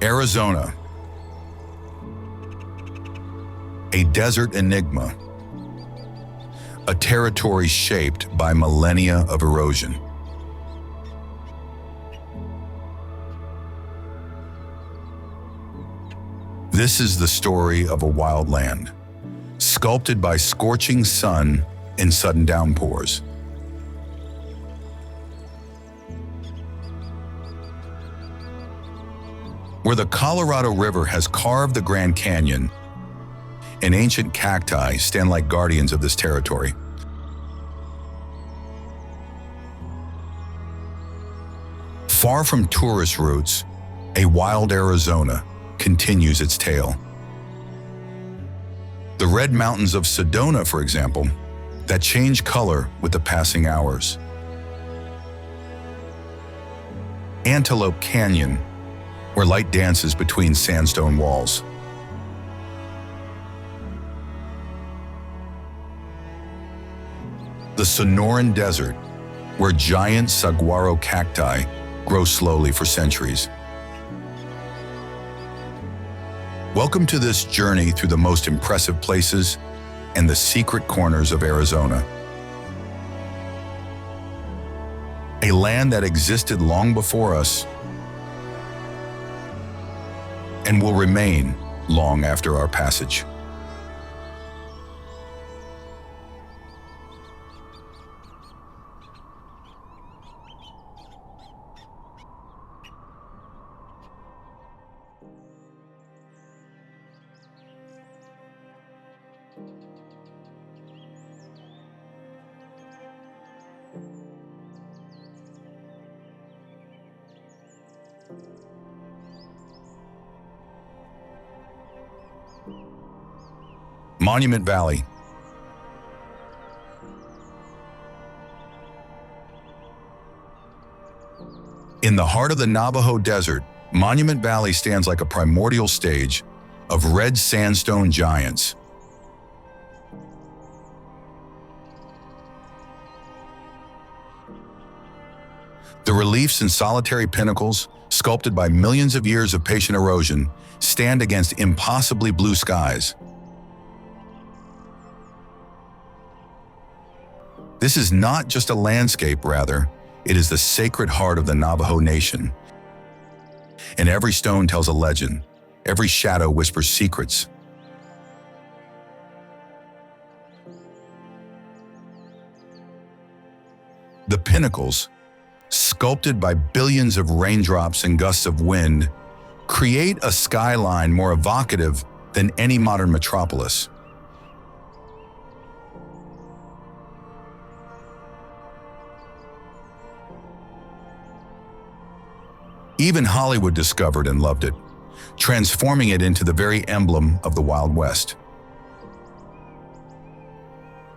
Arizona, a desert enigma, a territory shaped by millennia of erosion. This is the story of a wild land, sculpted by scorching sun and sudden downpours. Where the Colorado River has carved the Grand Canyon, and ancient cacti stand like guardians of this territory. Far from tourist routes, a wild Arizona continues its tale. The red mountains of Sedona, for example, that change color with the passing hours. Antelope Canyon, where light dances between sandstone walls. The Sonoran Desert, where giant saguaro cacti grow slowly for centuries. Welcome to this journey through the most impressive places and the secret corners of Arizona. A land that existed long before us and will remain long after our passage. Monument Valley. In the heart of the Navajo Desert, Monument Valley stands like a primordial stage of red sandstone giants. The reliefs and solitary pinnacles, sculpted by millions of years of patient erosion, stand against impossibly blue skies. This is not just a landscape, rather, it is the sacred heart of the Navajo Nation. And every stone tells a legend, every shadow whispers secrets. The pinnacles, sculpted by billions of raindrops and gusts of wind, create a skyline more evocative than any modern metropolis. Even Hollywood discovered and loved it, transforming it into the very emblem of the Wild West.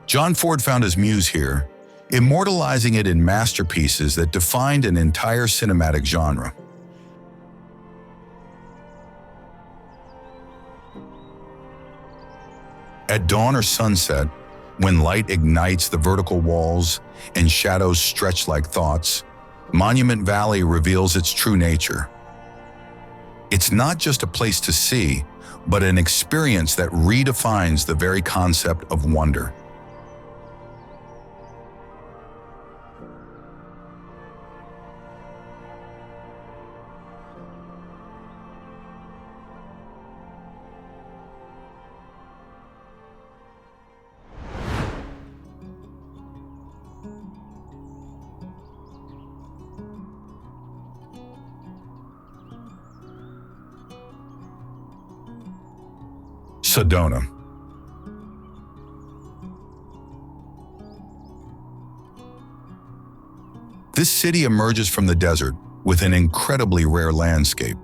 John Ford found his muse here, immortalizing it in masterpieces that defined an entire cinematic genre. At dawn or sunset, when light ignites the vertical walls and shadows stretch like thoughts, Monument Valley reveals its true nature. It's not just a place to see, but an experience that redefines the very concept of wonder. Sedona. This city emerges from the desert with an incredibly rare landscape.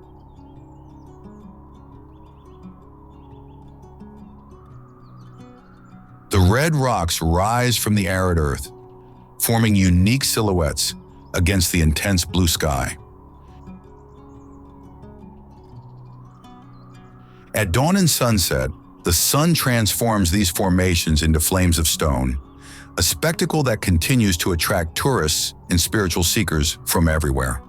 The red rocks rise from the arid earth, forming unique silhouettes against the intense blue sky. At dawn and sunset, the sun transforms these formations into flames of stone, a spectacle that continues to attract tourists and spiritual seekers from everywhere.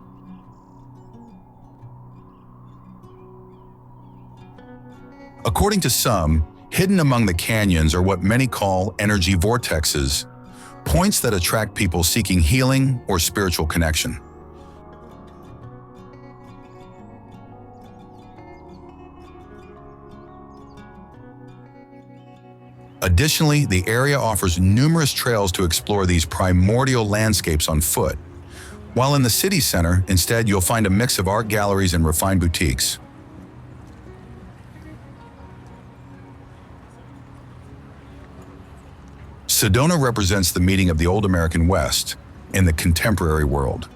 According to some, hidden among the canyons are what many call energy vortexes, points that attract people seeking healing or spiritual connection. Additionally, the area offers numerous trails to explore these primordial landscapes on foot, while in the city center, instead, you'll find a mix of art galleries and refined boutiques. Sedona represents the meeting of the old American West and the contemporary world.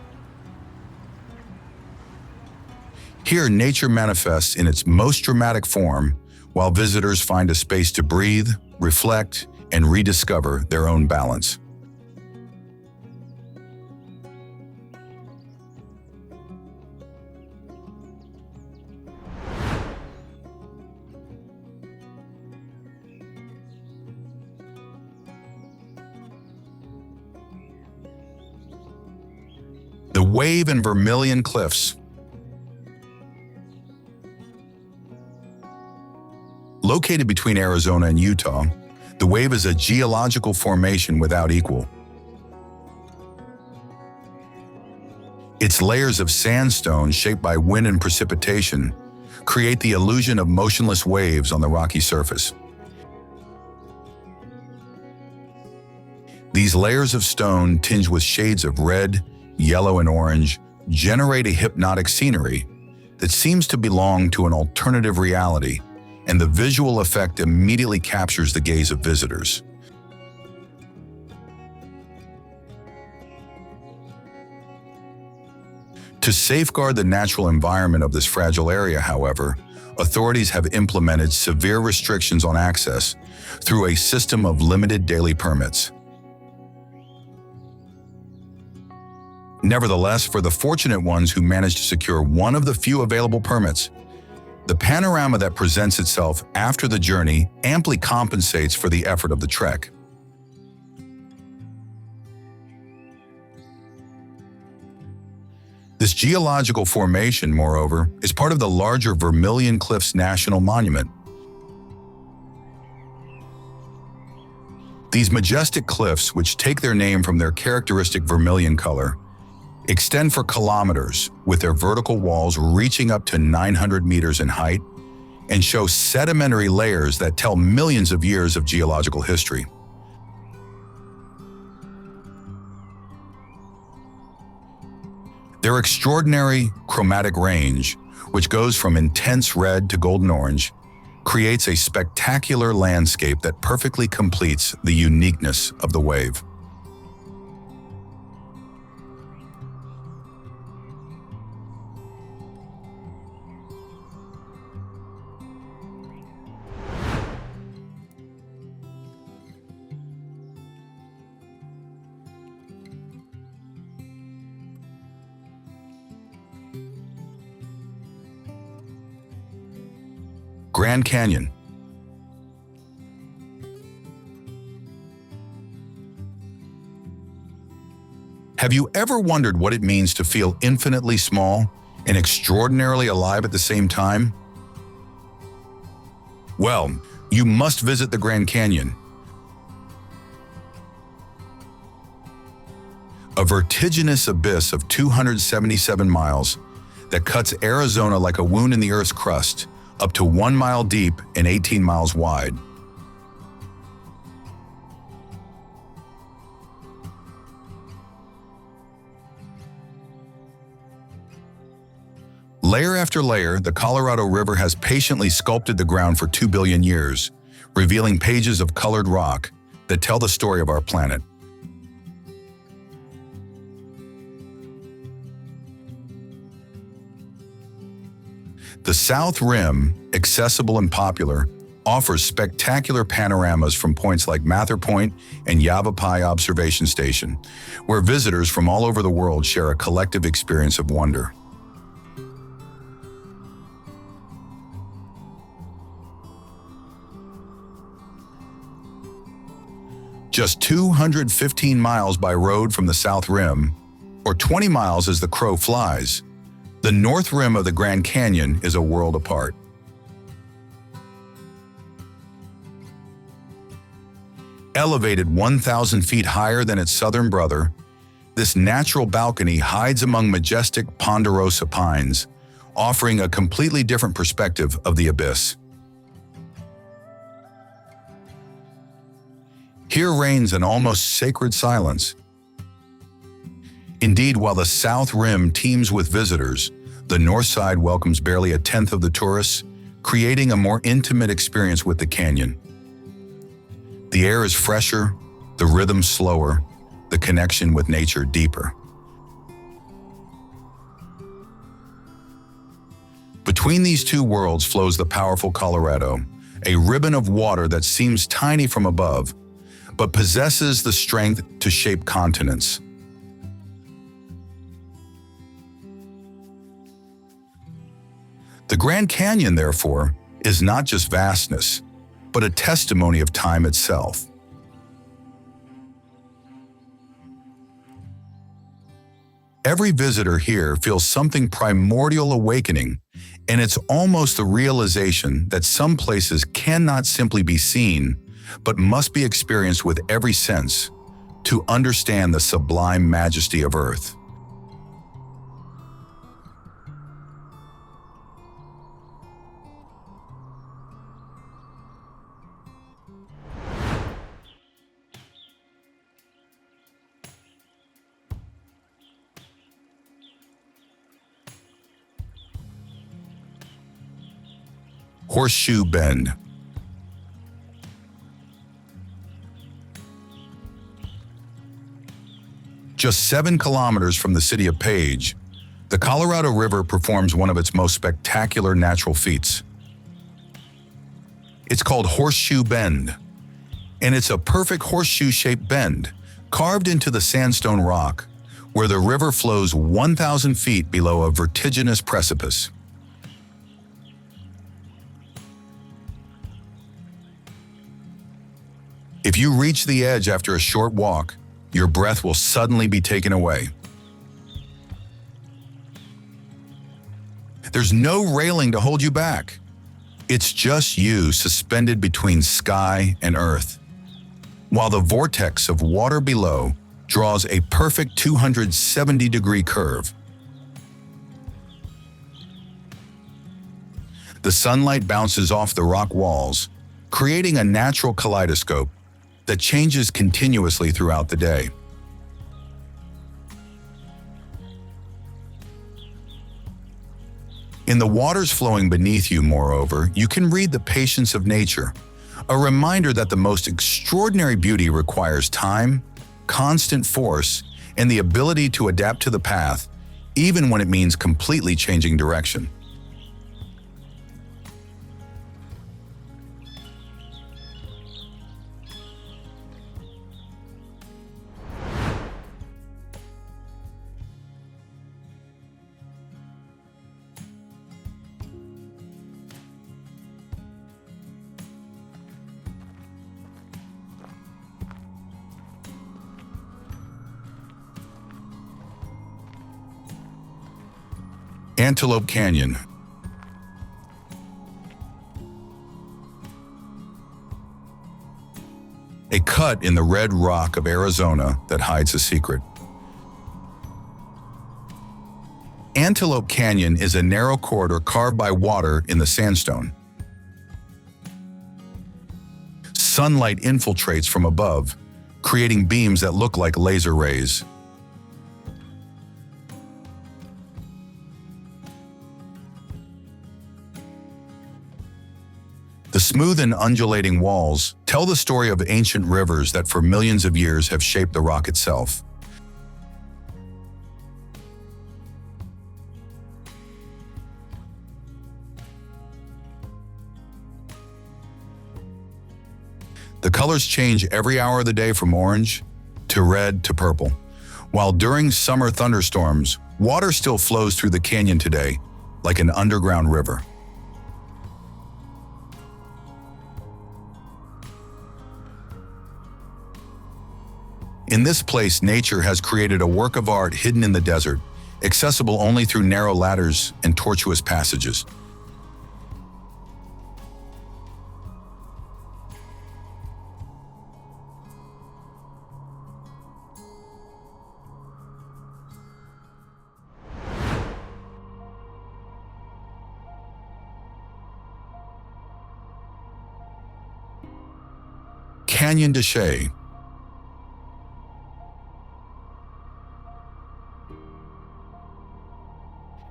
Here, nature manifests in its most dramatic form, while visitors find a space to breathe, reflect, and rediscover their own balance. The Wave and Vermilion Cliffs. Located between Arizona and Utah, the Wave is a geological formation without equal. Its layers of sandstone shaped by wind and precipitation create the illusion of motionless waves on the rocky surface. These layers of stone, tinged with shades of red, yellow, and orange, generate a hypnotic scenery that seems to belong to an alternative reality, and the visual effect immediately captures the gaze of visitors. To safeguard the natural environment of this fragile area, however, authorities have implemented severe restrictions on access through a system of limited daily permits. Nevertheless, for the fortunate ones who manage to secure one of the few available permits, the panorama that presents itself after the journey amply compensates for the effort of the trek. This geological formation, moreover, is part of the larger Vermilion Cliffs National Monument. These majestic cliffs, which take their name from their characteristic vermilion color, extend for kilometers with their vertical walls reaching up to 900 meters in height and show sedimentary layers that tell millions of years of geological history. Their extraordinary chromatic range, which goes from intense red to golden orange, creates a spectacular landscape that perfectly completes the uniqueness of the Wave. Grand Canyon. Have you ever wondered what it means to feel infinitely small and extraordinarily alive at the same time? Well, you must visit the Grand Canyon. A vertiginous abyss of 277 miles that cuts Arizona like a wound in the Earth's crust, up to 1 mile deep and 18 miles wide. Layer after layer, the Colorado River has patiently sculpted the ground for 2 billion years, revealing pages of colored rock that tell the story of our planet. The South Rim, accessible and popular, offers spectacular panoramas from points like Mather Point and Yavapai Observation Station, where visitors from all over the world share a collective experience of wonder. Just 215 miles by road from the South Rim, or 20 miles as the crow flies, the North Rim of the Grand Canyon is a world apart. Elevated 1,000 feet higher than its southern brother, this natural balcony hides among majestic ponderosa pines, offering a completely different perspective of the abyss. Here reigns an almost sacred silence. Indeed, while the south rim teems with visitors, the north side welcomes barely a tenth of the tourists, creating a more intimate experience with the canyon. The air is fresher, the rhythm slower, the connection with nature deeper. Between these two worlds flows the powerful Colorado, a ribbon of water that seems tiny from above, but possesses the strength to shape continents. The Grand Canyon, therefore, is not just vastness, but a testimony of time itself. Every visitor here feels something primordial awakening, and it's almost the realization that some places cannot simply be seen, but must be experienced with every sense to understand the sublime majesty of Earth. Horseshoe Bend. Just 7 kilometers from the city of Page, the Colorado River performs one of its most spectacular natural feats. It's called Horseshoe Bend, and it's a perfect horseshoe-shaped bend carved into the sandstone rock, where the river flows 1,000 feet below a vertiginous precipice. If you reach the edge after a short walk, your breath will suddenly be taken away. There's no railing to hold you back. It's just you suspended between sky and earth, while the vortex of water below draws a perfect 270-degree curve. The sunlight bounces off the rock walls, creating a natural kaleidoscope that changes continuously throughout the day. In the waters flowing beneath you, moreover, you can read the patience of nature, a reminder that the most extraordinary beauty requires time, constant force, and the ability to adapt to the path, even when it means completely changing direction. Antelope Canyon. A cut in the red rock of Arizona that hides a secret. Antelope Canyon is a narrow corridor carved by water in the sandstone. Sunlight infiltrates from above, creating beams that look like laser rays. The smooth and undulating walls tell the story of ancient rivers that for millions of years have shaped the rock itself. The colors change every hour of the day from orange to red to purple, while during summer thunderstorms, water still flows through the canyon today like an underground river. In this place, nature has created a work of art hidden in the desert, accessible only through narrow ladders and tortuous passages. Canyon de Chelly.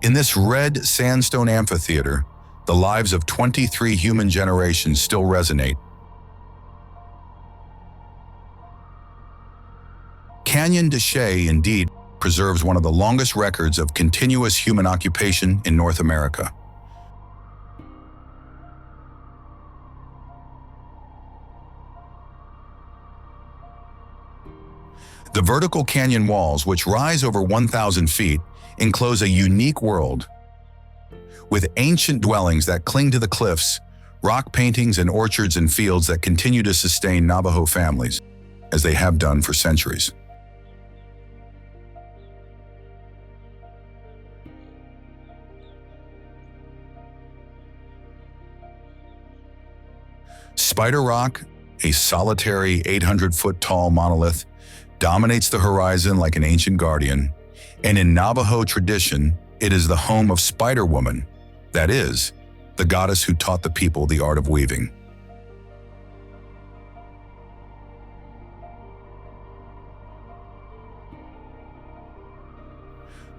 In this red sandstone amphitheater, the lives of 23 human generations still resonate. Canyon de Chelly indeed preserves one of the longest records of continuous human occupation in North America. The vertical canyon walls, which rise over 1,000 feet, enclose a unique world. With ancient dwellings that cling to the cliffs, rock paintings and orchards and fields that continue to sustain Navajo families, as they have done for centuries. Spider Rock, a solitary 800-foot-tall monolith, dominates the horizon like an ancient guardian, and in Navajo tradition, it is the home of Spider Woman, that is, the goddess who taught the people the art of weaving.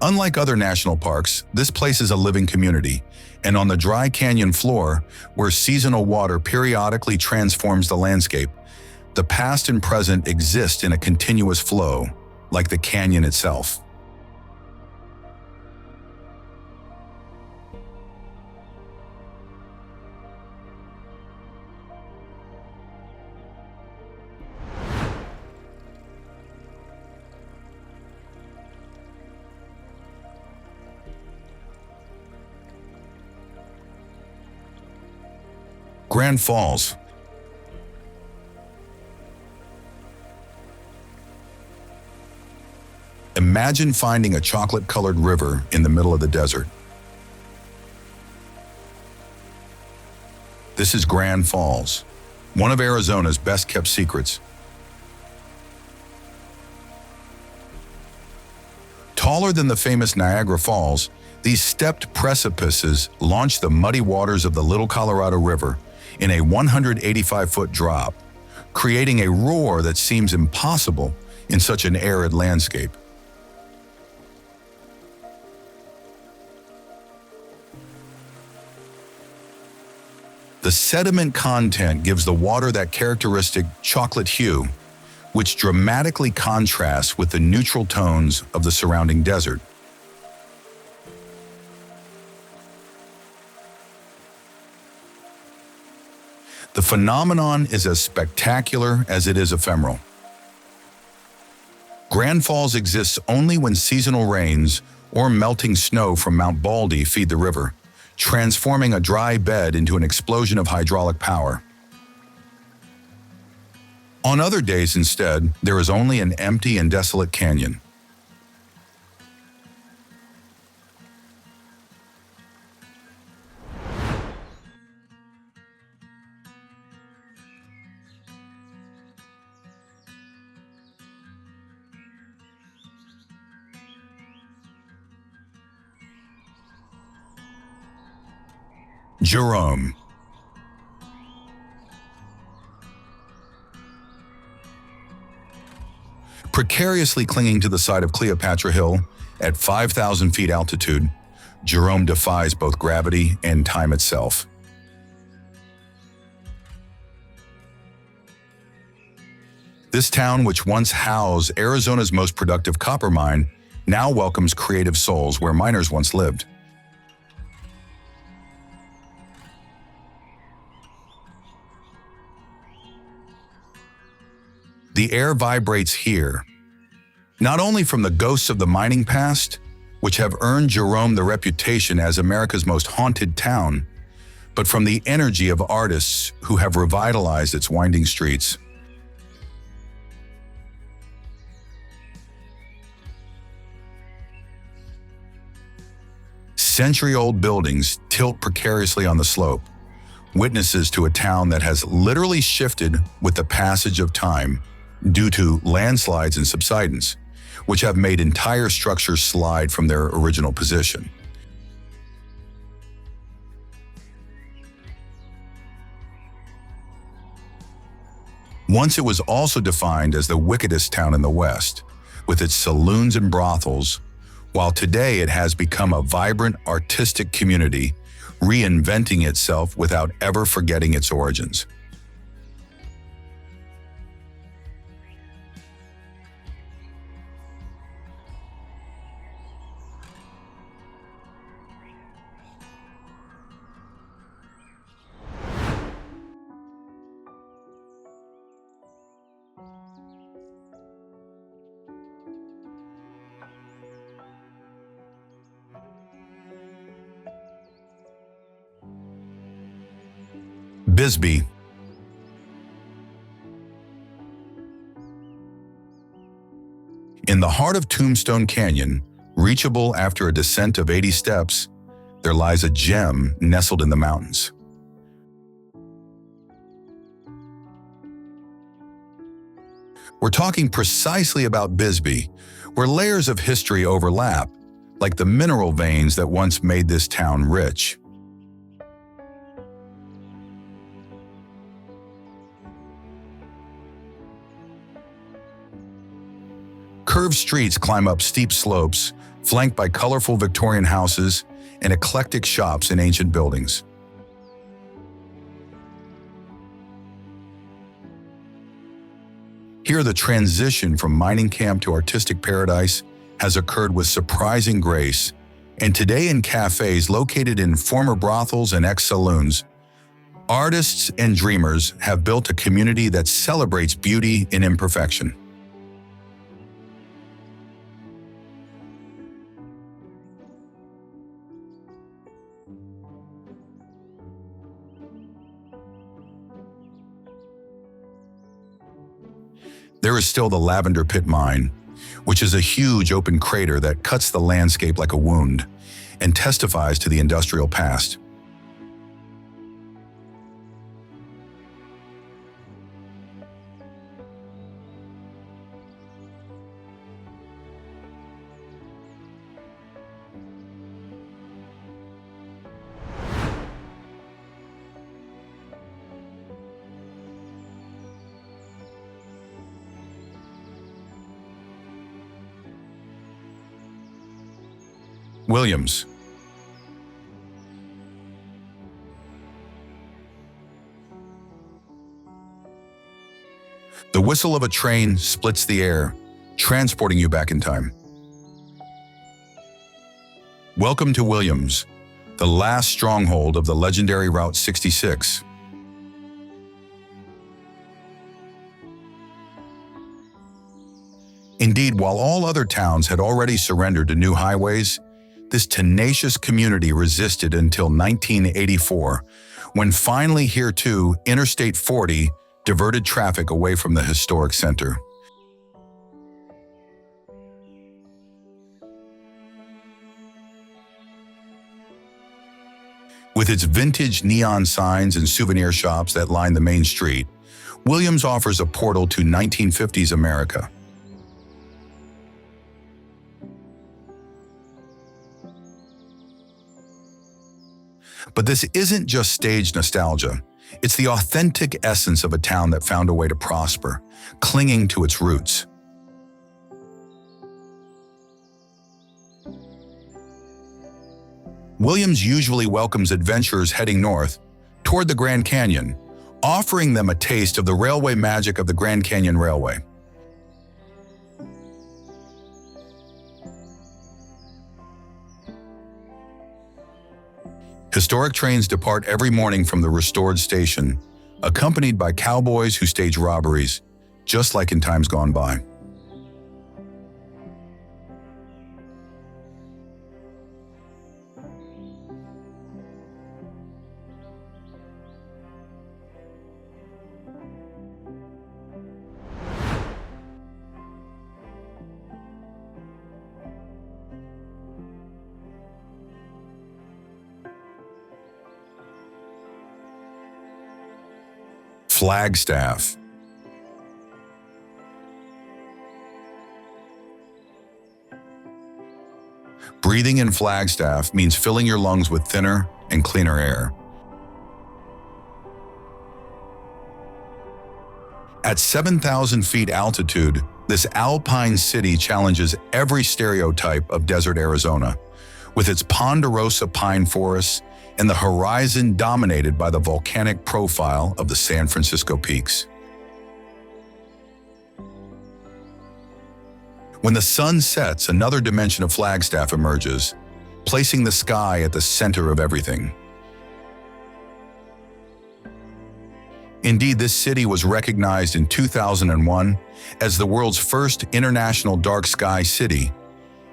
Unlike other national parks, this place is a living community, and on the dry canyon floor, where seasonal water periodically transforms the landscape, the past and present exist in a continuous flow, like the canyon itself. Grand Falls. Imagine finding a chocolate-colored river in the middle of the desert. This is Grand Falls, one of Arizona's best-kept secrets. Taller than the famous Niagara Falls, these stepped precipices launch the muddy waters of the Little Colorado River in a 185-foot drop, creating a roar that seems impossible in such an arid landscape. The sediment content gives the water that characteristic chocolate hue, which dramatically contrasts with the neutral tones of the surrounding desert. The phenomenon is as spectacular as it is ephemeral. Grand Falls exists only when seasonal rains or melting snow from Mount Baldy feed the river, transforming a dry bed into an explosion of hydraulic power. On other days instead, there is only an empty and desolate canyon. Jerome. Precariously clinging to the side of Cleopatra Hill at 5,000 feet altitude, Jerome defies both gravity and time itself. This town, which once housed Arizona's most productive copper mine, now welcomes creative souls where miners once lived. The air vibrates here, not only from the ghosts of the mining past, which have earned Jerome the reputation as America's most haunted town, but from the energy of artists who have revitalized its winding streets. Century-old buildings tilt precariously on the slope, witnesses to a town that has literally shifted with the passage of time due to landslides and subsidence, which have made entire structures slide from their original position. Once it was also defined as the wickedest town in the West, with its saloons and brothels, while today it has become a vibrant artistic community, reinventing itself without ever forgetting its origins. Bisbee. In the heart of Tombstone Canyon, reachable after a descent of 80 steps, there lies a gem nestled in the mountains. We're talking precisely about Bisbee, where layers of history overlap, like the mineral veins that once made this town rich. Curved streets climb up steep slopes, flanked by colorful Victorian houses and eclectic shops in ancient buildings. Here, the transition from mining camp to artistic paradise has occurred with surprising grace, and today in cafes located in former brothels and ex-saloons, artists and dreamers have built a community that celebrates beauty in imperfection. There is still the Lavender Pit Mine, which is a huge open crater that cuts the landscape like a wound and testifies to the industrial past. Williams. The whistle of a train splits the air, transporting you back in time. Welcome to Williams, the last stronghold of the legendary Route 66. Indeed, while all other towns had already surrendered to new highways, this tenacious community resisted until 1984, when finally here too, Interstate 40 diverted traffic away from the historic center. With its vintage neon signs and souvenir shops that line the main street, Williams offers a portal to 1950s America. But this isn't just staged nostalgia. It's the authentic essence of a town that found a way to prosper, clinging to its roots. Williams usually welcomes adventurers heading north toward the Grand Canyon, offering them a taste of the railway magic of the Grand Canyon Railway. Historic trains depart every morning from the restored station, accompanied by cowboys who stage robberies, just like in times gone by. Flagstaff. Breathing in Flagstaff means filling your lungs with thinner and cleaner air. At 7,000 feet altitude, this alpine city challenges every stereotype of desert Arizona, with its ponderosa pine forests and the horizon dominated by the volcanic profile of the San Francisco peaks. When the sun sets, another dimension of Flagstaff emerges, placing the sky at the center of everything. Indeed, this city was recognized in 2001 as the world's first international dark sky city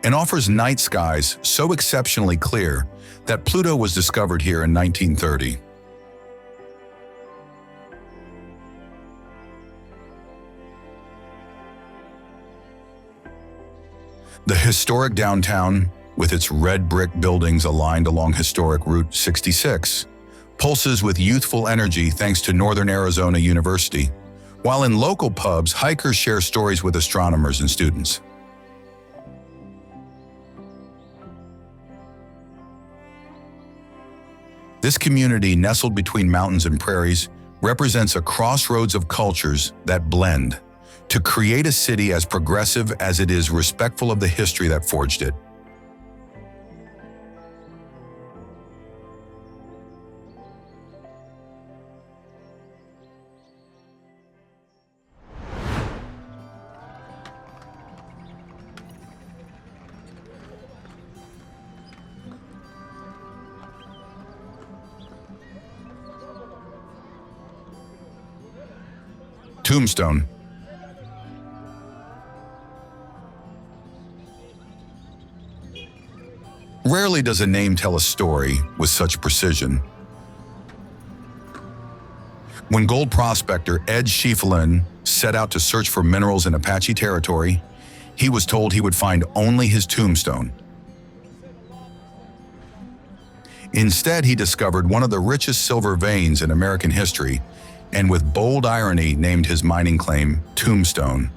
and offers night skies so exceptionally clear that Pluto was discovered here in 1930. The historic downtown, with its red brick buildings aligned along historic Route 66, pulses with youthful energy thanks to Northern Arizona University, while in local pubs, hikers share stories with astronomers and students. This community, nestled between mountains and prairies, represents a crossroads of cultures that blend to create a city as progressive as it is respectful of the history that forged it. Tombstone. Rarely does a name tell a story with such precision. When gold prospector Ed Schieffelin set out to search for minerals in Apache territory, he was told he would find only his tombstone. Instead, he discovered one of the richest silver veins in American history, and with bold irony named his mining claim Tombstone.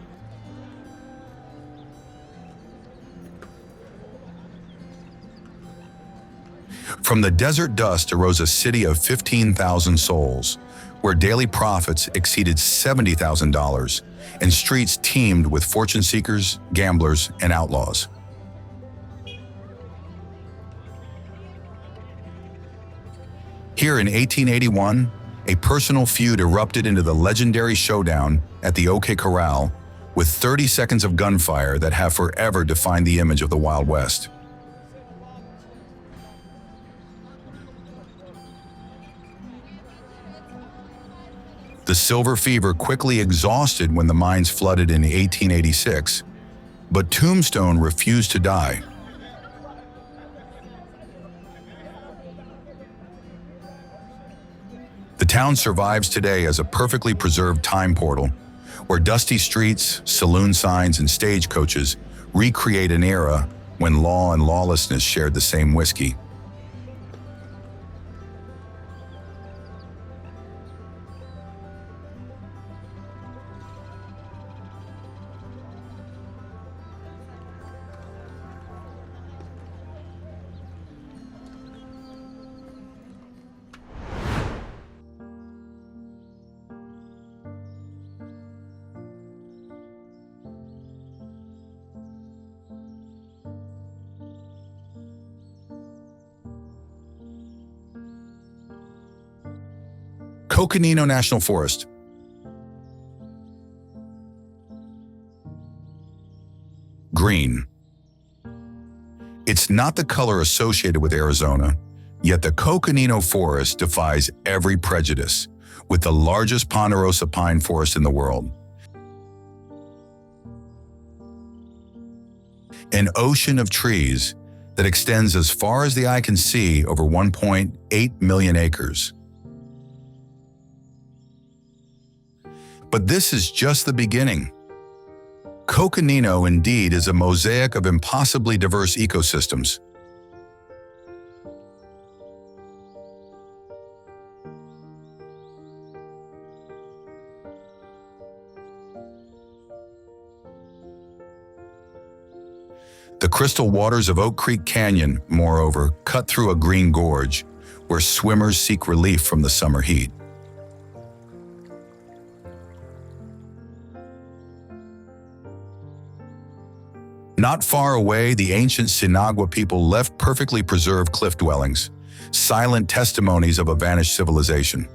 From the desert dust arose a city of 15,000 souls, where daily profits exceeded $70,000 and streets teemed with fortune seekers, gamblers, and outlaws. Here in 1881, a personal feud erupted into the legendary showdown at the OK Corral, with 30 seconds of gunfire that have forever defined the image of the Wild West. The silver fever quickly exhausted when the mines flooded in 1886, but Tombstone refused to die. The town survives today as a perfectly preserved time portal, where dusty streets, saloon signs, and stagecoaches recreate an era when law and lawlessness shared the same whiskey. Coconino National Forest. Green. It's not the color associated with Arizona, yet the Coconino Forest defies every prejudice, with the largest ponderosa pine forest in the world. An ocean of trees that extends as far as the eye can see over 1.8 million acres. But this is just the beginning. Coconino indeed is a mosaic of impossibly diverse ecosystems. The crystal waters of Oak Creek Canyon, moreover, cut through a green gorge where swimmers seek relief from the summer heat. Not far away, the ancient Sinagua people left perfectly preserved cliff dwellings, silent testimonies of a vanished civilization.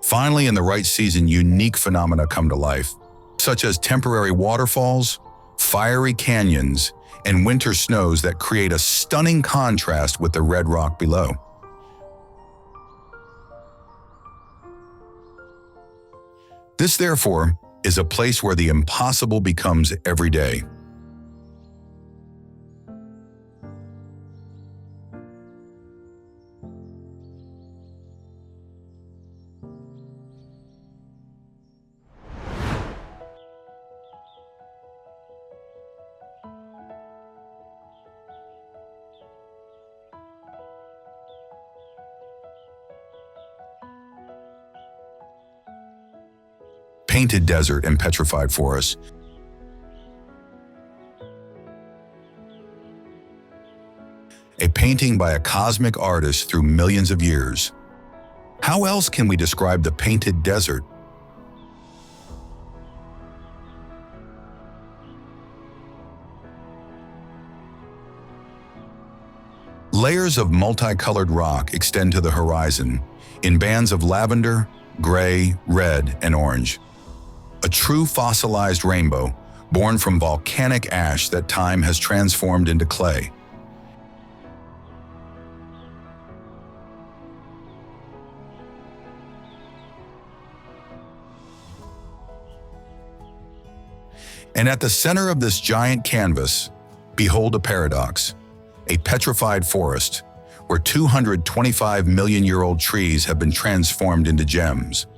Finally, in the right season, unique phenomena come to life, such as temporary waterfalls, fiery canyons, and winter snows that create a stunning contrast with the red rock below. This, therefore, is a place where the impossible becomes everyday. Painted desert and petrified forest. A painting by a cosmic artist through millions of years. How else can we describe the painted desert? Layers of multicolored rock extend to the horizon in bands of lavender, gray, red, and orange. A true fossilized rainbow, born from volcanic ash that time has transformed into clay. And at the center of this giant canvas, behold a paradox, a petrified forest, where 225-million-year-old trees have been transformed into gems.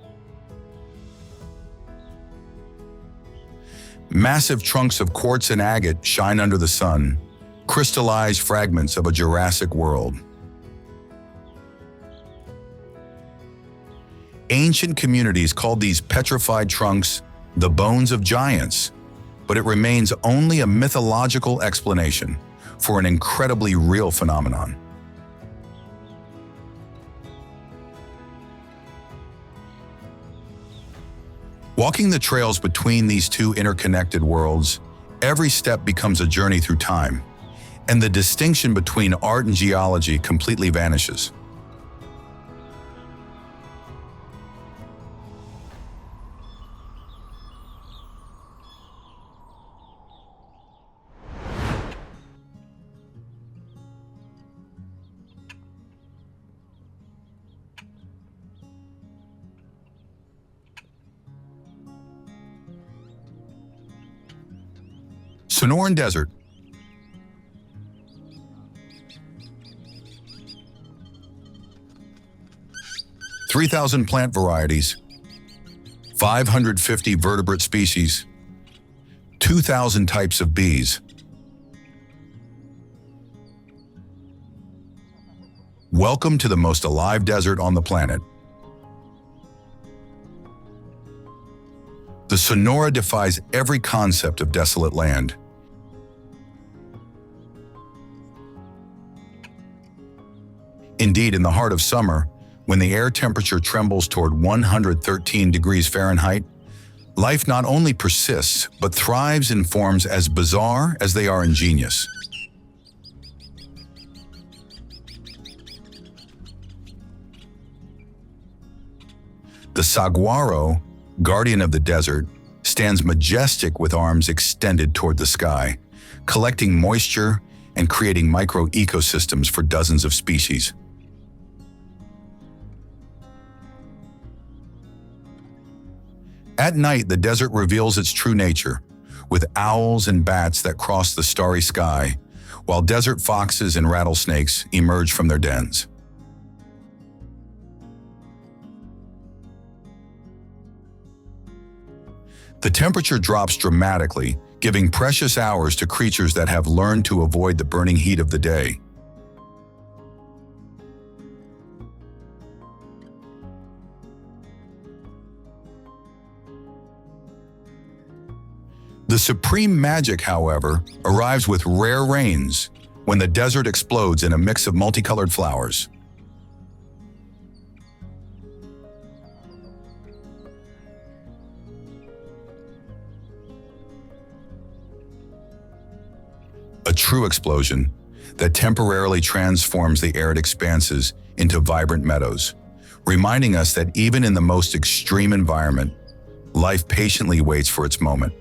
Massive trunks of quartz and agate shine under the sun, crystallized fragments of a Jurassic world. Ancient communities called these petrified trunks the bones of giants, but it remains only a mythological explanation for an incredibly real phenomenon. Walking the trails between these two interconnected worlds, every step becomes a journey through time, and the distinction between art and geology completely vanishes. Sonoran Desert. (3,000 plant varieties, 550 vertebrate species, 2,000 types of bees. Welcome to the most alive desert on the planet. The Sonora defies every concept of desolate land. Indeed, in the heart of summer, when the air temperature trembles toward 113 degrees Fahrenheit, life not only persists, but thrives in forms as bizarre as they are ingenious. The saguaro, guardian of the desert, stands majestic with arms extended toward the sky, collecting moisture and creating micro-ecosystems for dozens of species. At night, the desert reveals its true nature, with owls and bats that cross the starry sky, while desert foxes and rattlesnakes emerge from their dens. The temperature drops dramatically, giving precious hours to creatures that have learned to avoid the burning heat of the day. The supreme magic, however, arrives with rare rains when the desert explodes in a mix of multicolored flowers. a true explosion that temporarily transforms the arid expanses into vibrant meadows, reminding us that even in the most extreme environment, life patiently waits for its moment.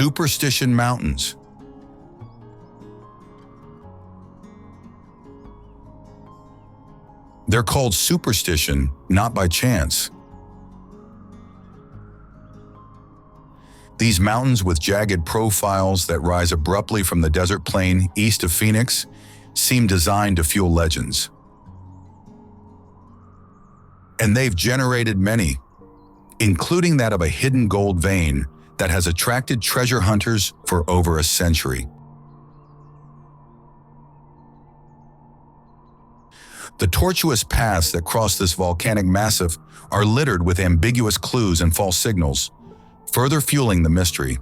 Superstition Mountains. They're called superstition not by chance. These mountains with jagged profiles that rise abruptly from the desert plain east of Phoenix seem designed to fuel legends. And they've generated many, including that of a hidden gold vein that has attracted treasure hunters for over a century. The tortuous paths that cross this volcanic massif are littered with ambiguous clues and false signals, further fueling the mystery.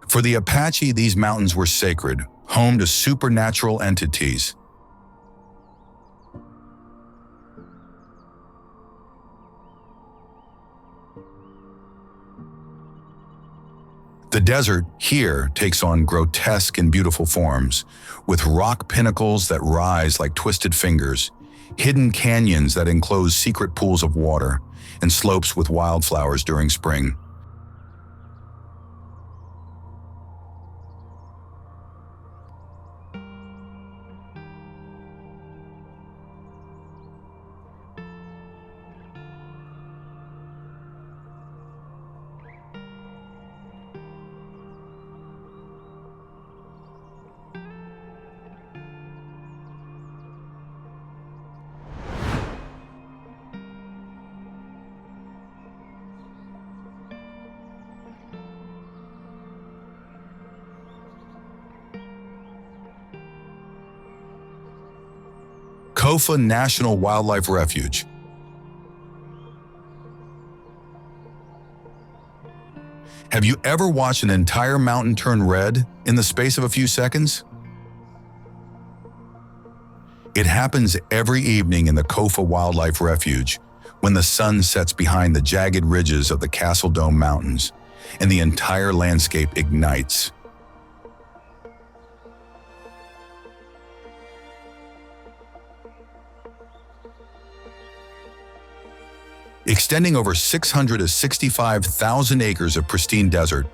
For the Apache, these mountains were sacred, home to supernatural entities. The desert here takes on grotesque and beautiful forms, with rock pinnacles that rise like twisted fingers, hidden canyons that enclose secret pools of water, and slopes with wildflowers during spring. Kofa National Wildlife Refuge. Have you ever watched an entire mountain turn red in the space of a few seconds? It happens every evening in the Kofa Wildlife Refuge when the sun sets behind the jagged ridges of the Castle Dome Mountains and the entire landscape ignites. Extending over 600 to 65,000 acres of pristine desert,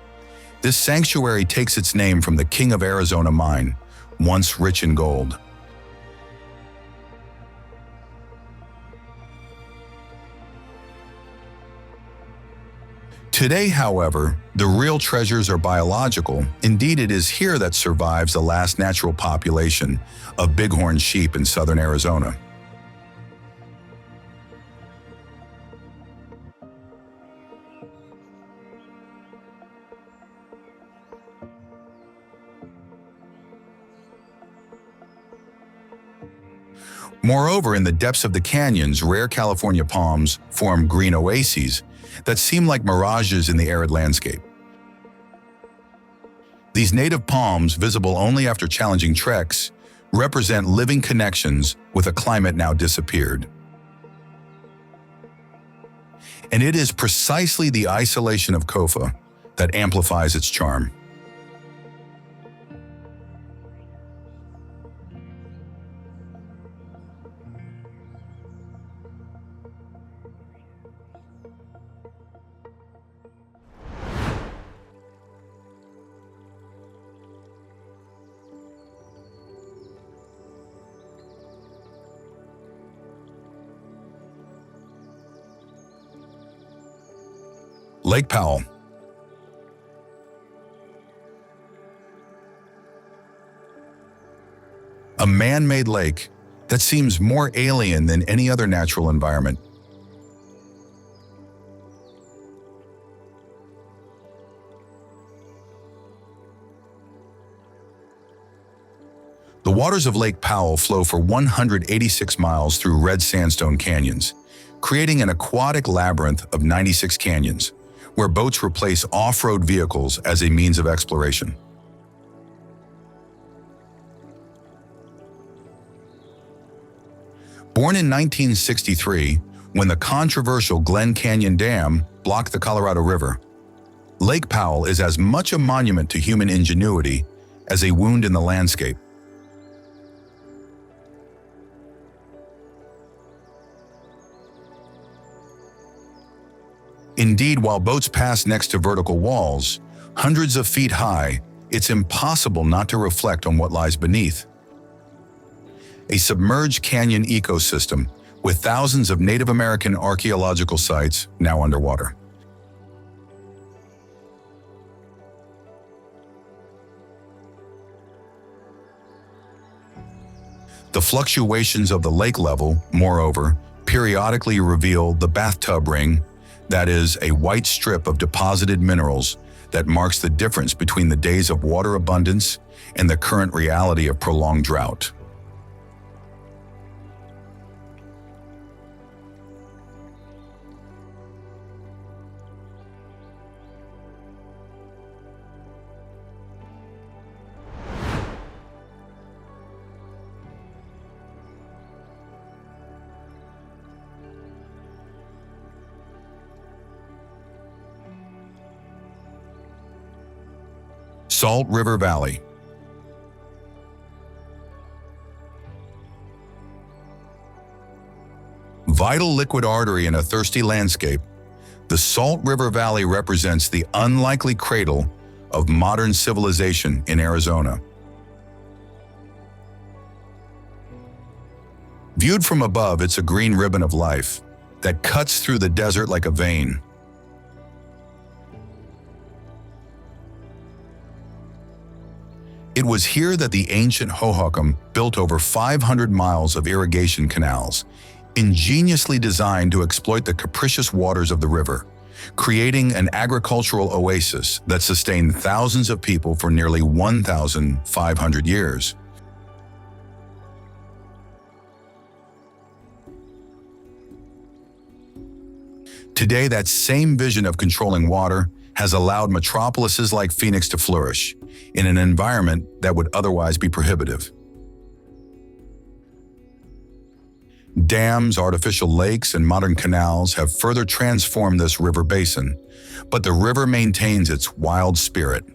this sanctuary takes its name from the King of Arizona mine, once rich in gold. Today, however, the real treasures are biological. Indeed, it is here that survives the last natural population of bighorn sheep in southern Arizona. Moreover, in the depths of the canyons, rare California palms form green oases that seem like mirages in the arid landscape. These native palms, visible only after challenging treks, represent living connections with a climate now disappeared. And it is precisely the isolation of Kofa that amplifies its charm. Lake Powell. A man-made lake that seems more alien than any other natural environment. The waters of Lake Powell flow for 186 miles through red sandstone canyons, creating an aquatic labyrinth of 96 canyons, where boats replace off-road vehicles as a means of exploration. Born in 1963, when the controversial Glen Canyon Dam blocked the Colorado River, Lake Powell is as much a monument to human ingenuity as a wound in the landscape. Indeed, while boats pass next to vertical walls, hundreds of feet high, it's impossible not to reflect on what lies beneath. A submerged canyon ecosystem with thousands of Native American archaeological sites now underwater. The fluctuations of the lake level, moreover, periodically reveal the bathtub ring, that is, a white strip of deposited minerals that marks the difference between the days of water abundance and the current reality of prolonged drought. Salt River Valley. Vital liquid artery in a thirsty landscape, the Salt River Valley represents the unlikely cradle of modern civilization in Arizona. Viewed from above, it's a green ribbon of life that cuts through the desert like a vein. It was here that the ancient Hohokam built over 500 miles of irrigation canals, ingeniously designed to exploit the capricious waters of the river, creating an agricultural oasis that sustained thousands of people for nearly 1,500 years. Today, that same vision of controlling water has allowed metropolises like Phoenix to flourish in an environment that would otherwise be prohibitive. Dams, artificial lakes, and modern canals have further transformed this river basin, but the river maintains its wild spirit.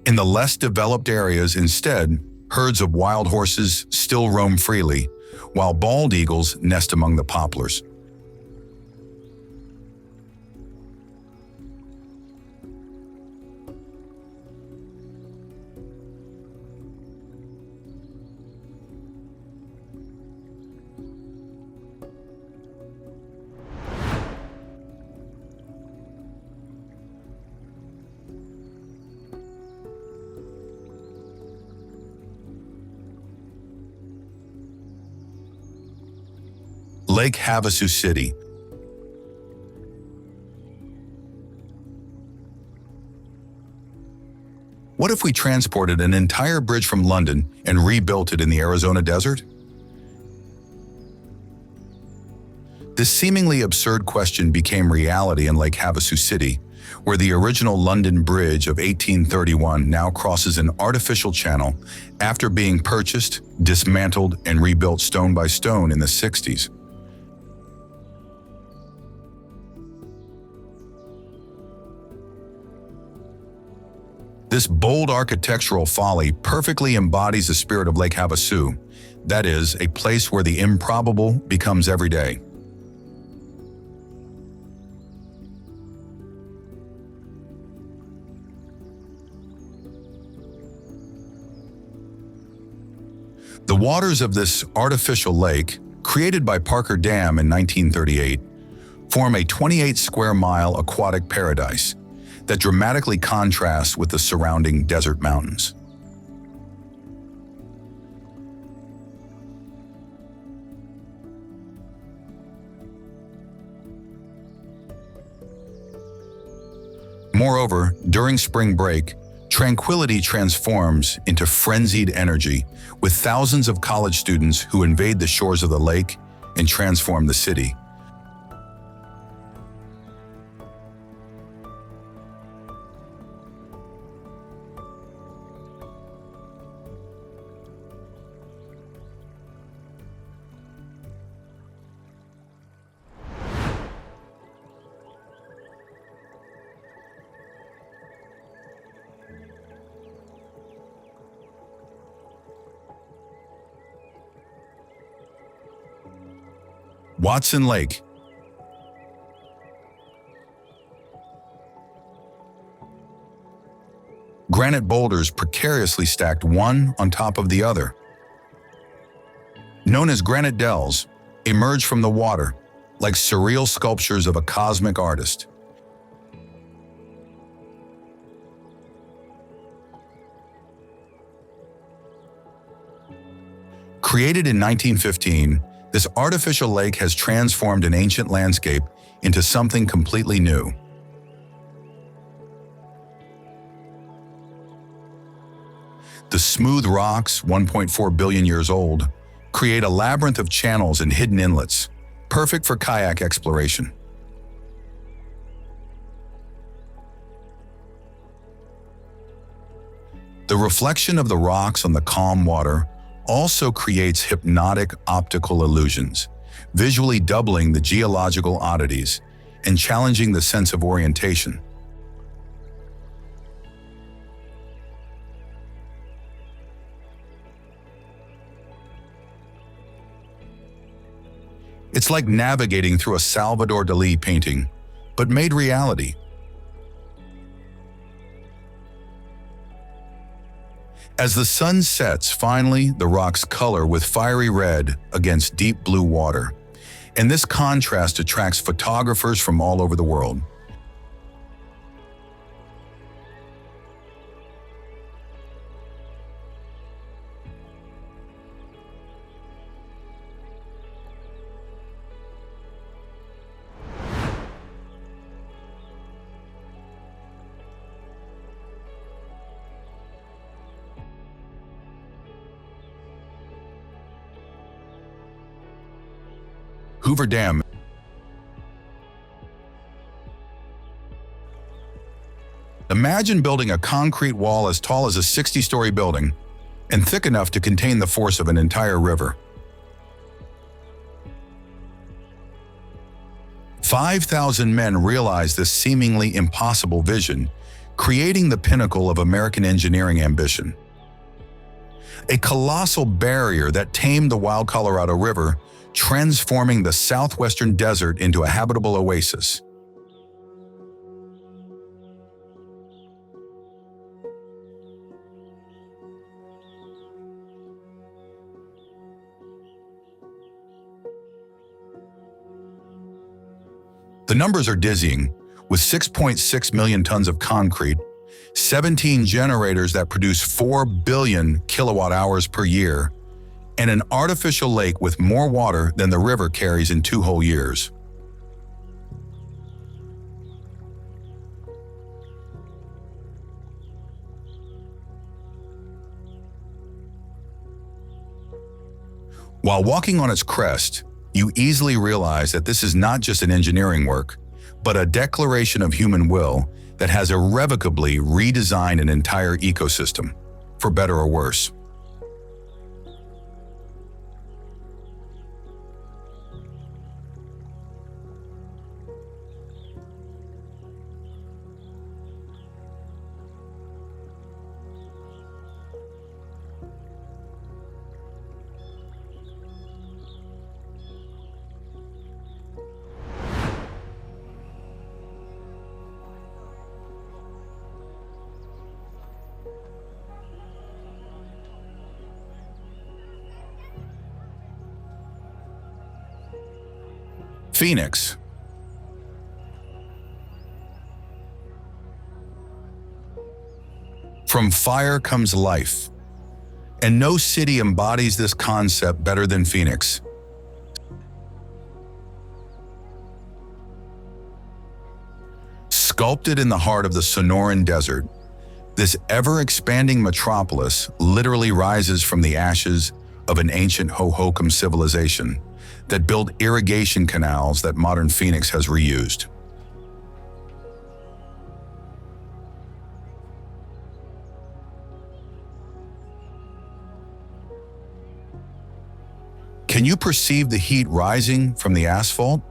In the less developed areas, instead, herds of wild horses still roam freely, while bald eagles nest among the poplars. Lake Havasu City. What if we transported an entire bridge from London and rebuilt it in the Arizona desert? This seemingly absurd question became reality in Lake Havasu City, where the original London Bridge of 1831 now crosses an artificial channel after being purchased, dismantled, and rebuilt stone by stone in the 60s. This bold architectural folly perfectly embodies the spirit of Lake Havasu, that is, a place where the improbable becomes everyday. The waters of this artificial lake, created by Parker Dam in 1938, form a 28-square-mile aquatic paradise that dramatically contrasts with the surrounding desert mountains. Moreover, during spring break, tranquility transforms into frenzied energy, with thousands of college students who invade the shores of the lake and transform the city. Watson Lake. Granite boulders precariously stacked one on top of the other, known as granite dells, emerge from the water like surreal sculptures of a cosmic artist. Created in 1915, this artificial lake has transformed an ancient landscape into something completely new. The smooth rocks, 1.4 billion years old, create a labyrinth of channels and hidden inlets, perfect for kayak exploration. The reflection of the rocks on the calm water also creates hypnotic optical illusions, visually doubling the geological oddities and challenging the sense of orientation. It's like navigating through a Salvador Dalí painting, but made reality. As the sun sets, finally, the rocks color with fiery red against deep blue water, and this contrast attracts photographers from all over the world. Hoover Dam. Imagine building a concrete wall as tall as a 60-story building and thick enough to contain the force of an entire river. 5,000 men realized this seemingly impossible vision, creating the pinnacle of American engineering ambition. A colossal barrier that tamed the wild Colorado River, transforming the southwestern desert into a habitable oasis. The numbers are dizzying, with 6.6 million tons of concrete, 17 generators that produce 4 billion kilowatt hours per year, and an artificial lake with more water than the river carries in 2 whole years. While walking on its crest, you easily realize that this is not just an engineering work, but a declaration of human will that has irrevocably redesigned an entire ecosystem, for better or worse. Phoenix. From fire comes life, and no city embodies this concept better than Phoenix. Sculpted in the heart of the Sonoran Desert, this ever-expanding metropolis literally rises from the ashes of an ancient Hohokam civilization that built irrigation canals that modern Phoenix has reused. Can you perceive the heat rising from the asphalt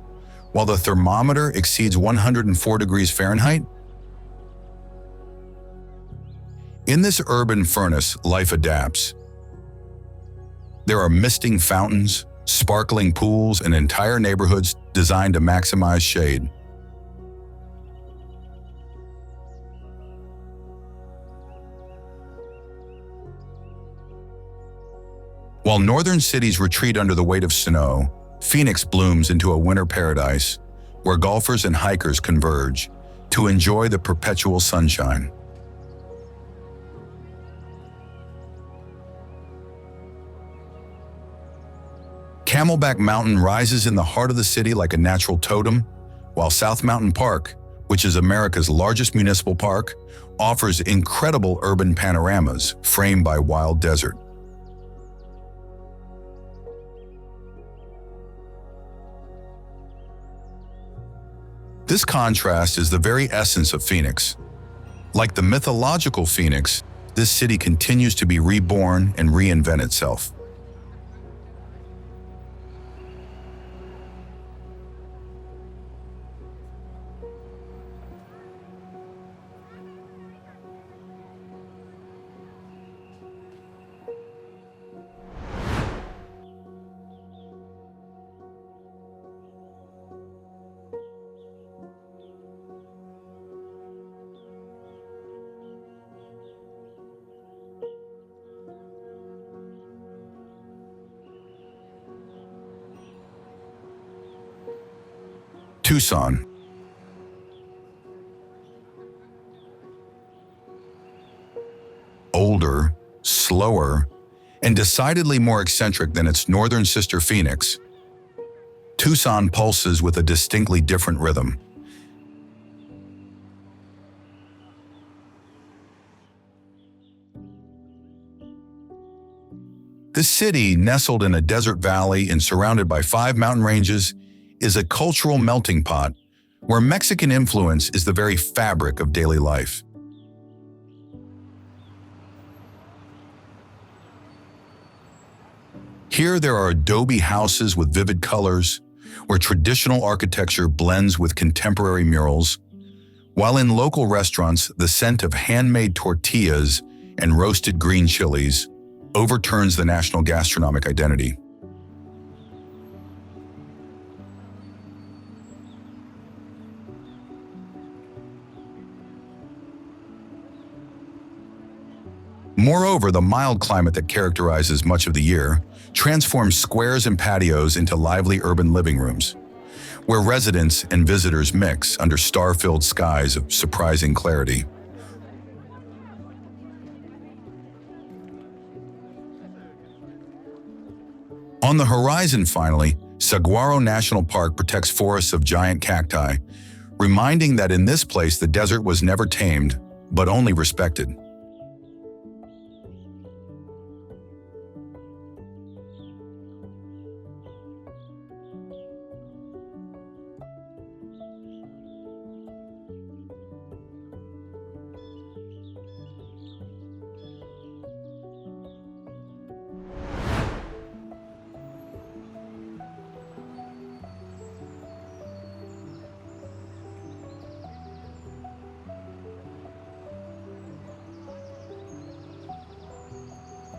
while the thermometer exceeds 104 degrees Fahrenheit? In this urban furnace, life adapts. There are misting fountains, sparkling pools, and entire neighborhoods designed to maximize shade. While northern cities retreat under the weight of snow, Phoenix blooms into a winter paradise where golfers and hikers converge to enjoy the perpetual sunshine. Camelback Mountain rises in the heart of the city like a natural totem, while South Mountain Park, which is America's largest municipal park, offers incredible urban panoramas framed by wild desert. This contrast is the very essence of Phoenix. Like the mythological Phoenix, this city continues to be reborn and reinvent itself. Tucson. Older, slower, and decidedly more eccentric than its northern sister Phoenix, Tucson pulses with a distinctly different rhythm. The city, nestled in a desert valley and surrounded by 5 mountain ranges, is a cultural melting pot where Mexican influence is the very fabric of daily life. Here there are adobe houses with vivid colors, where traditional architecture blends with contemporary murals, while in local restaurants the scent of handmade tortillas and roasted green chilies overturns the national gastronomic identity. Moreover, the mild climate that characterizes much of the year transforms squares and patios into lively urban living rooms, where residents and visitors mix under star-filled skies of surprising clarity. On the horizon, finally, Saguaro National Park protects forests of giant cacti, reminding that in this place the desert was never tamed, but only respected.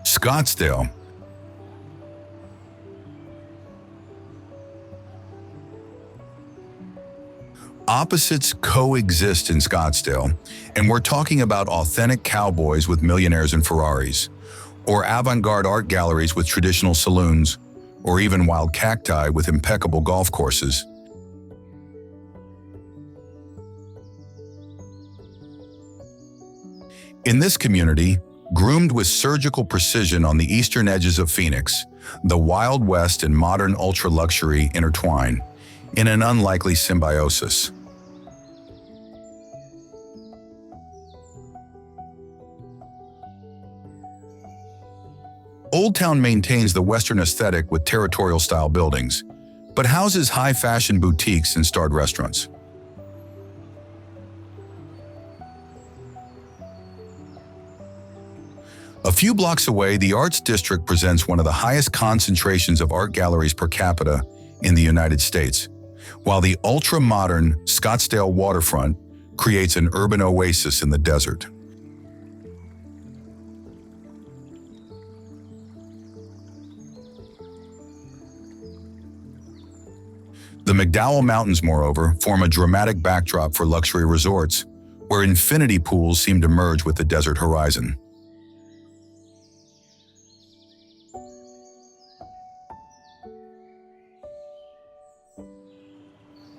Scottsdale. Opposites coexist in Scottsdale, and we're talking about authentic cowboys with millionaires and Ferraris, or avant-garde art galleries with traditional saloons, or even wild cacti with impeccable golf courses. In this community, groomed with surgical precision on the eastern edges of Phoenix, the Wild West and modern ultra-luxury intertwine in an unlikely symbiosis. Old Town maintains the Western aesthetic with territorial-style buildings, but houses high-fashion boutiques and starred restaurants. A few blocks away, the Arts District presents one of the highest concentrations of art galleries per capita in the United States, while the ultra-modern Scottsdale waterfront creates an urban oasis in the desert. The McDowell Mountains, moreover, form a dramatic backdrop for luxury resorts, where infinity pools seem to merge with the desert horizon.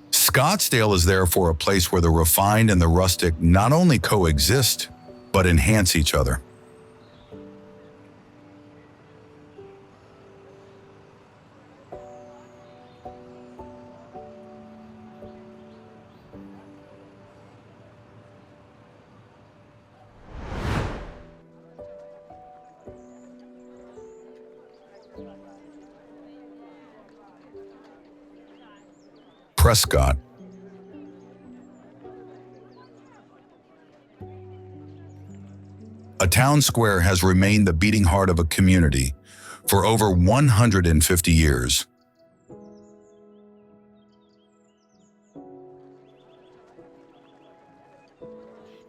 Scottsdale is therefore a place where the refined and the rustic not only coexist, but enhance each other. Prescott. A town square has remained the beating heart of a community for over 150 years.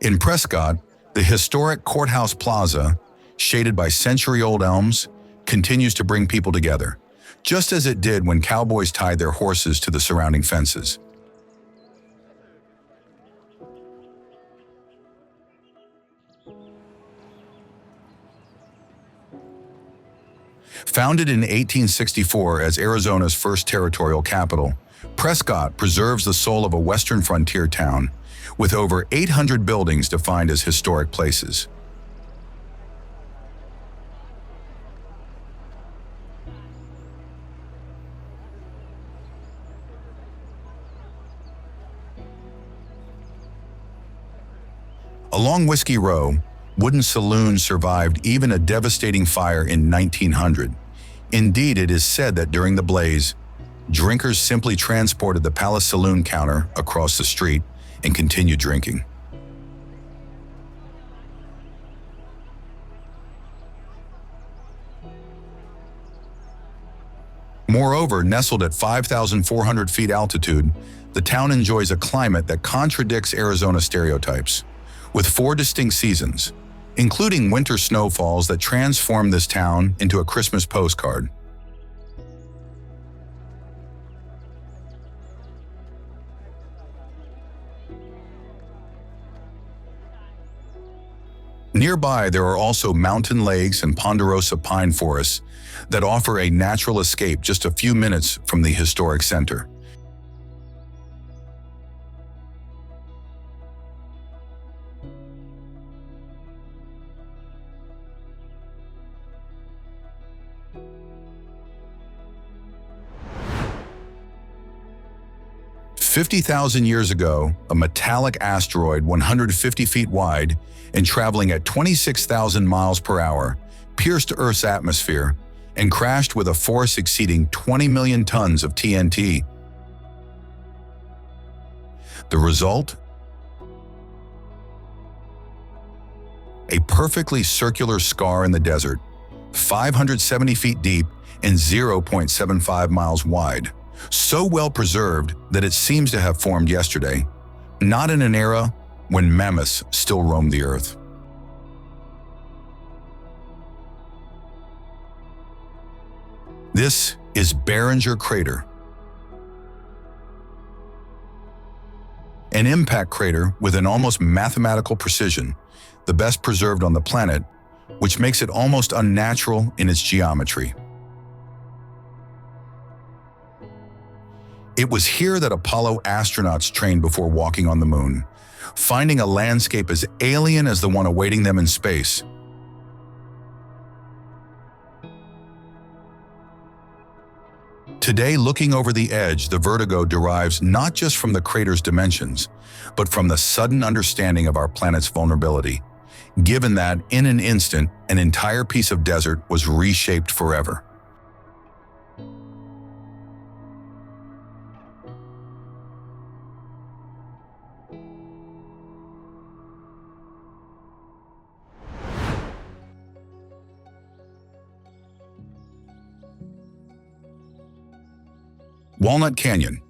In Prescott, the historic Courthouse Plaza, shaded by century-old elms, continues to bring people together, just as it did when cowboys tied their horses to the surrounding fences. Founded in 1864 as Arizona's first territorial capital, Prescott preserves the soul of a western frontier town, with over 800 buildings defined as historic places. Along Whiskey Row, wooden saloons survived even a devastating fire in 1900. Indeed, it is said that during the blaze, drinkers simply transported the Palace Saloon counter across the street and continued drinking. Moreover, nestled at 5,400 feet altitude, the town enjoys a climate that contradicts Arizona stereotypes, with 4 distinct seasons, including winter snowfalls that transform this town into a Christmas postcard. Nearby, there are also mountain lakes and ponderosa pine forests that offer a natural escape just a few minutes from the historic center. "50,000 years ago, a metallic asteroid 150 feet wide and traveling at 26,000 miles per hour pierced Earth's atmosphere and crashed with a force exceeding 20 million tons of TNT. The result? A perfectly circular scar in the desert, 570 feet deep and 0.75 miles wide. So well preserved that it seems to have formed yesterday, not in an era when mammoths still roamed the earth." This is Barringer Crater, an impact crater with an almost mathematical precision, the best preserved on the planet, which makes it almost unnatural in its geometry. It was here that Apollo astronauts trained before walking on the moon, finding a landscape as alien as the one awaiting them in space. Today, looking over the edge, the vertigo derives not just from the crater's dimensions, but from the sudden understanding of our planet's vulnerability. given that, in an instant, an entire piece of desert was reshaped forever. Walnut Canyon.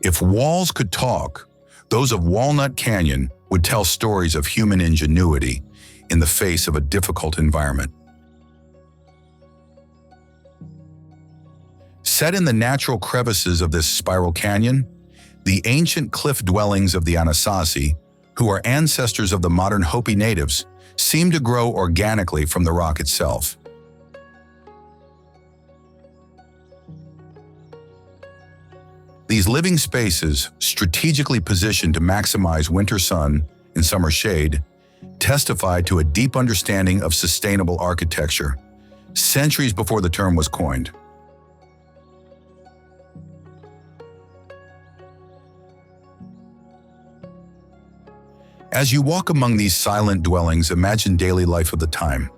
If walls could talk, those of Walnut Canyon would tell stories of human ingenuity in the face of a difficult environment. Set in the natural crevices of this spiral canyon, the ancient cliff dwellings of the Anasazi, who are ancestors of the modern Hopi natives, seem to grow organically from the rock itself. These living spaces, strategically positioned to maximize winter sun and summer shade, testify to a deep understanding of sustainable architecture, centuries before the term was coined. As you walk among these silent dwellings, imagine daily life of the time.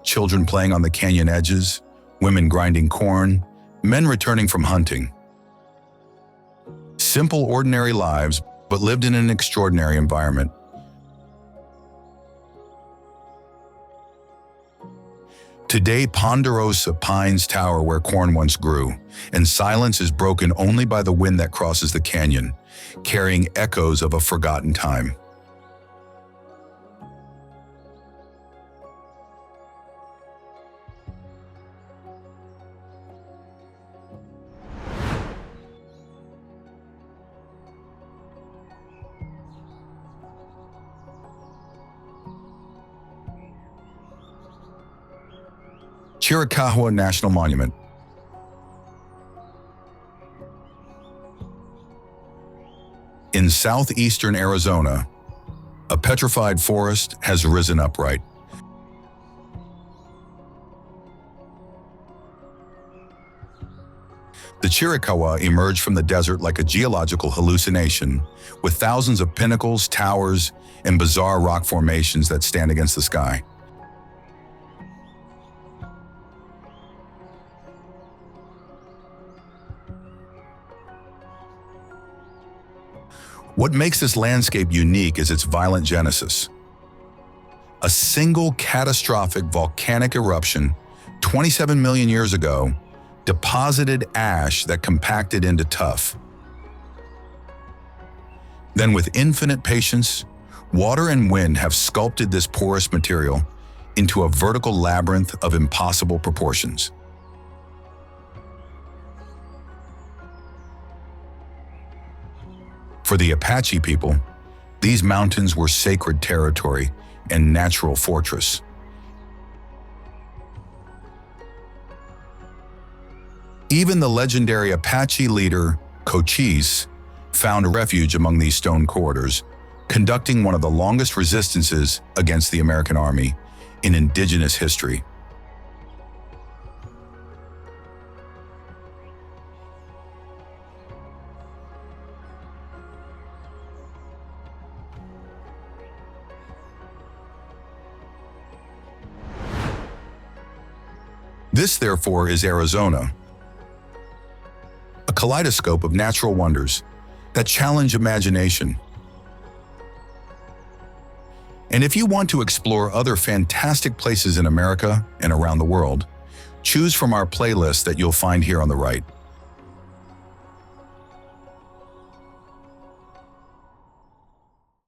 Children playing on the canyon edges, women grinding corn, men returning from hunting. Simple, ordinary lives, but lived in an extraordinary environment. Today, Ponderosa pines tower where corn once grew, and silence is broken only by the wind that crosses the canyon, carrying echoes of a forgotten time. Chiricahua National Monument. In southeastern Arizona, a petrified forest has risen upright. The Chiricahua emerged from the desert like a geological hallucination, with thousands of pinnacles, towers, and bizarre rock formations that stand against the sky. What makes this landscape unique is its violent genesis. A single catastrophic volcanic eruption 27 million years ago deposited ash that compacted into tuff. Then, with infinite patience, water and wind have sculpted this porous material into a vertical labyrinth of impossible proportions. For the Apache people, these mountains were sacred territory and natural fortress. Even the legendary Apache leader, Cochise, found refuge among these stone corridors, conducting one of the longest resistances against the American army in indigenous history. This, therefore, is Arizona, a kaleidoscope of natural wonders that challenge imagination. And if you want to explore other fantastic places in America and around the world, choose from our playlist that you'll find here on the right.